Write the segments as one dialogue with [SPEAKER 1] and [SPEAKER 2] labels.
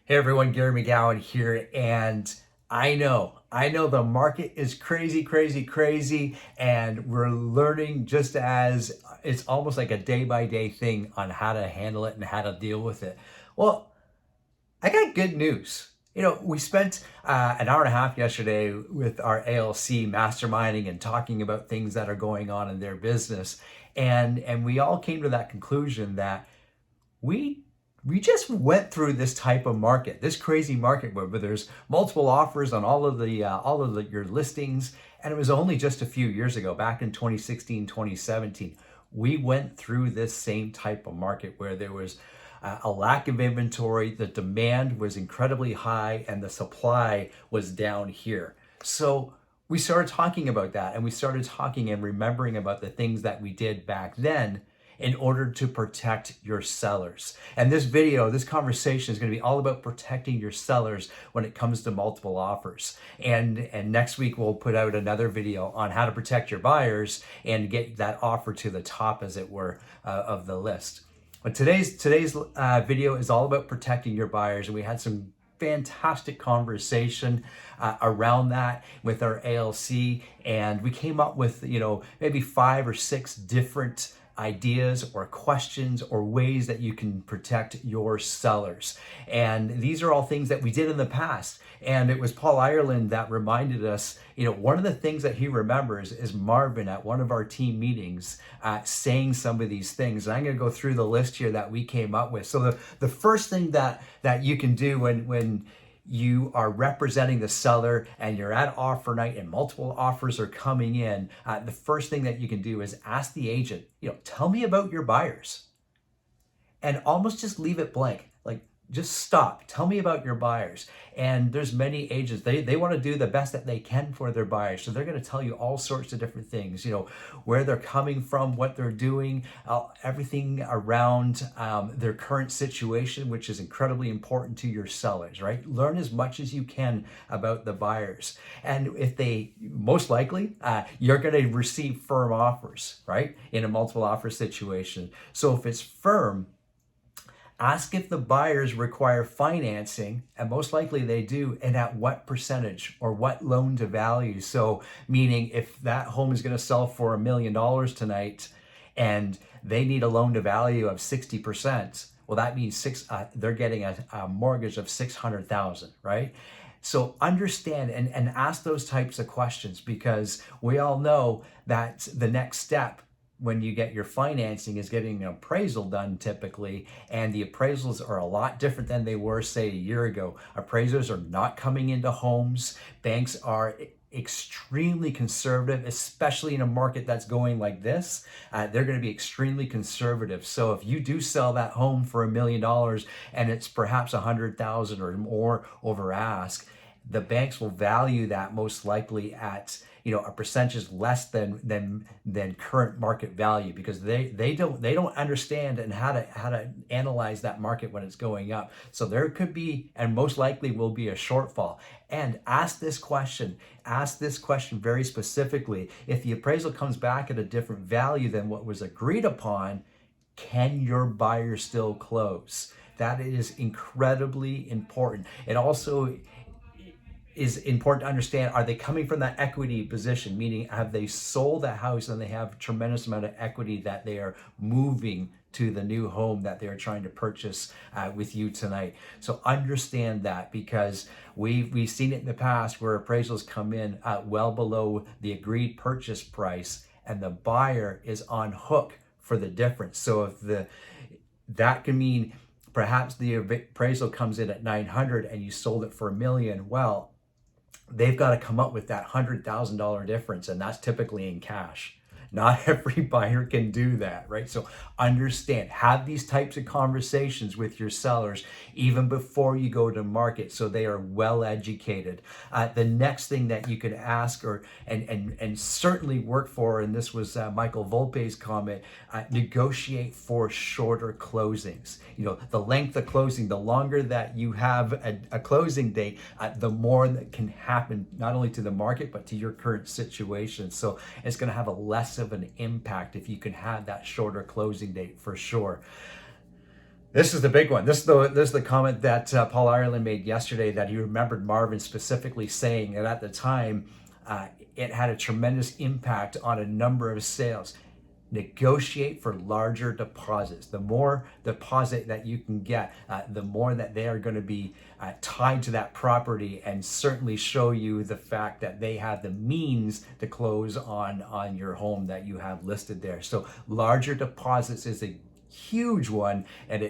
[SPEAKER 1] Hey everyone, Gary McGowan here, and I know the market is crazy, crazy, crazy, and we're learning just as it's almost like a day by day thing on how to handle it and how to deal with it. Well, I got good news. We spent an hour and a half yesterday with our ALC masterminding and talking about things that are going on in their business, and we all came to that conclusion that we we just went through this type of market, this crazy market where there's multiple offers on all of your listings, and it was only just a few years ago, back in 2016, 2017, we went through this same type of market where there was a lack of inventory, the demand was incredibly high, and the supply was down here. So we started talking about that, and we started talking and remembering about the things that we did back then in order to protect your sellers. And this conversation is going to be all about protecting your sellers when it comes to multiple offers. And next week we'll put out another video on how to protect your buyers and get that offer to the top, as it were, of the list. But today's video is all about protecting your buyers, and we had some fantastic conversation around that with our ALC, and we came up with maybe 5 or 6 different ideas or questions or ways that you can protect your sellers. And these are all things that we did in the past. And it was Paul Ireland that reminded us, one of the things that he remembers is Marvin at one of our team meetings saying some of these things. And I'm going to go through the list here that we came up with. So the first thing that you can do when you are representing the seller and you're at offer night and multiple offers are coming in, the first thing that you can do is ask the agent, tell me about your buyers, and almost just leave it blank. Like, just stop. Tell me about your buyers. And there's many agents, they want to do the best that they can for their buyers. So they're going to tell you all sorts of different things, where they're coming from, what they're doing, everything around their current situation, which is incredibly important to your sellers, right? Learn as much as you can about the buyers. And if they, most likely, you're going to receive firm offers, right? In a multiple offer situation. So if it's firm, ask if the buyers require financing, and most likely they do, and at what percentage or what loan to value. So meaning if that home is going to sell for $1 million tonight and they need a loan to value of 60%, well, that means they're getting a mortgage of $600,000, right? So understand and ask those types of questions, because we all know that the next step when you get your financing is getting an appraisal done typically, and the appraisals are a lot different than they were, say, a year ago. Appraisers are not coming into homes. Banks are extremely conservative, especially in a market that's going like this. They're going to be extremely conservative. So if you do sell that home for $1 million and it's perhaps $100,000 or more over ask, the banks will value that most likely at a percentage less than current market value, because they don't understand and how to analyze that market when it's going up. So there could be, and most likely will be, a shortfall. And ask this question very specifically. If the appraisal comes back at a different value than what was agreed upon, can your buyer still close? That is incredibly important. It also is important to understand, are they coming from that equity position? Meaning, have they sold a house and they have a tremendous amount of equity that they are moving to the new home that they're trying to purchase with you tonight? So understand that, because we've seen it in the past where appraisals come in well below the agreed purchase price, and the buyer is on hook for the difference. So if that can mean perhaps the appraisal comes in at 900 and you sold it for $1 million. Well, they've got to come up with that $100,000 difference, and that's typically in cash. Not every buyer can do that, right? So understand, have these types of conversations with your sellers even before you go to market, so they are well educated. The next thing that you could ask and certainly work for, and this was Michael Volpe's comment, negotiate for shorter closings. The length of closing, the longer that you have a closing date, the more that can happen not only to the market but to your current situation. So it's going to have a less of an impact if you can have that shorter closing date, for sure. This is the big one. This is the comment that Paul Ireland made yesterday, that he remembered Marvin specifically saying that at the time uh, it had a tremendous impact on a number of sales. Negotiate for larger deposits. The more deposit that you can get, the more that they are going to be tied to that property, and certainly show you the fact that they have the means to close on your home that you have listed there. So larger deposits is a huge one, and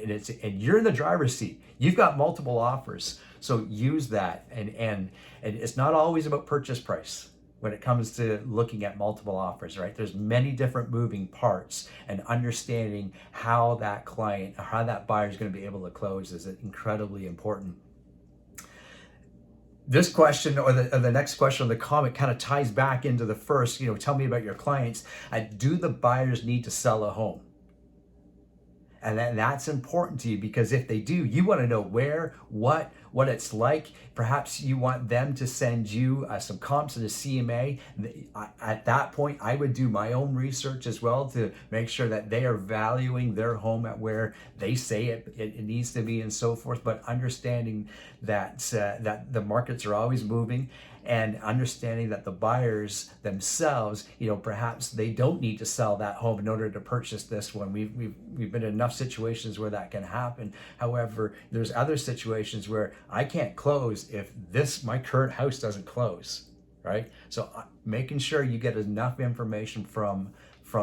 [SPEAKER 1] you're in the driver's seat. You've got multiple offers, so use that. And it's not always about purchase price when it comes to looking at multiple offers, right? There's many different moving parts, and understanding how that client or how that buyer is going to be able to close is incredibly important. This question, or the next question, or the comment, kind of ties back into the first. Tell me about your clients. Do the buyers need to sell a home? And that's important to you, because if they do, you want to know where, what it's like. Perhaps you want them to send you some comps and a CMA. At that point, I would do my own research as well to make sure that they are valuing their home at where they say it needs to be, and so forth. But understanding that that the markets are always moving, and understanding that the buyers themselves, perhaps they don't need to sell that home in order to purchase this one. We've been in enough situations where that can happen. However, there's other situations where I can't close if my current house doesn't close, right? So making sure you get enough information from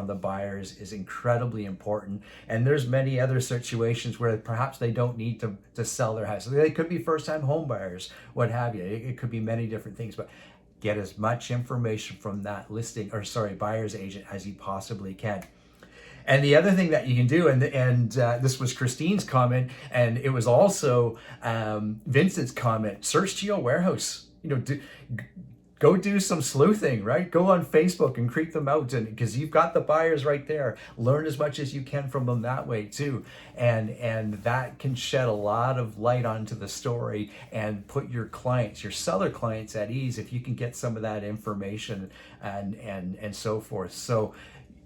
[SPEAKER 1] the buyers is incredibly important. And there's many other situations where perhaps they don't need to sell their house. They could be first-time home buyers, what have you. It could be many different things, but get as much information from that buyer's agent as you possibly can. And the other thing that you can do, and this was Christine's comment, and it was also Vincent's comment: search Geo Warehouse. Go do some sleuthing, right? Go on Facebook and creep them out, and because you've got the buyers right there. Learn as much as you can from them that way too, and that can shed a lot of light onto the story and put your seller clients at ease if you can get some of that information and so forth. So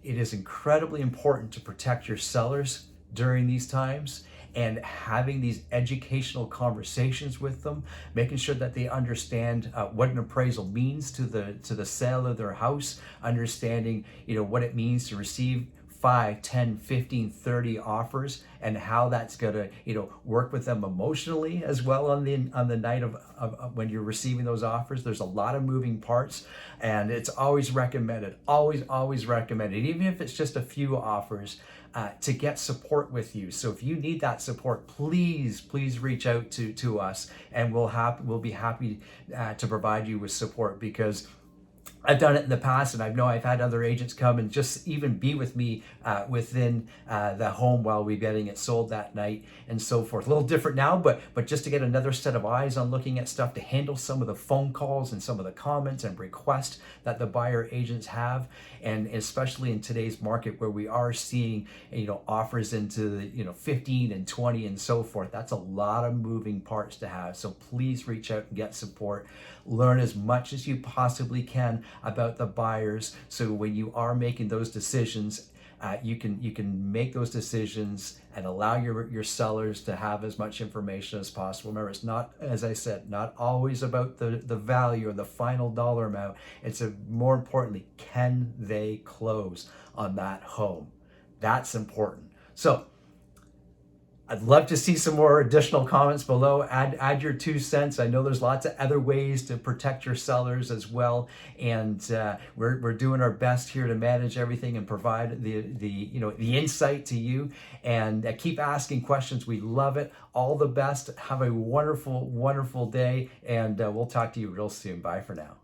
[SPEAKER 1] it is incredibly important to protect your sellers during these times, and having these educational conversations with them, making sure that they understand what an appraisal means to the sale of their house, understanding what it means to receive 5, 10, 15, 30 offers, and how that's going to work with them emotionally as well on the night of when you're receiving those offers. There's a lot of moving parts, and it's always recommended, always recommended, even if it's just a few offers, to get support with you. So if you need that support, please reach out to us, and we'll be happy to provide you with support, because I've done it in the past, and I know I've had other agents come and just even be with me within the home while we're getting it sold that night, and so forth. A little different now, but just to get another set of eyes on looking at stuff, to handle some of the phone calls and some of the comments and requests that the buyer agents have, and especially in today's market where we are seeing offers into the 15 and 20 and so forth. That's a lot of moving parts to have. So please reach out and get support. Learn as much as you possibly can about the buyers, so when you are making those decisions, you can make those decisions and allow your sellers to have as much information as possible. Remember, it's not, as I said, not always about the value or the final dollar amount. It's more importantly, can they close on that home? That's important. So I'd love to see some more additional comments below. Add your 2 cents. I know there's lots of other ways to protect your sellers as well, and we're doing our best here to manage everything and provide the insight to you. And keep asking questions. We love it. All the best. Have a wonderful day, and we'll talk to you real soon. Bye for now.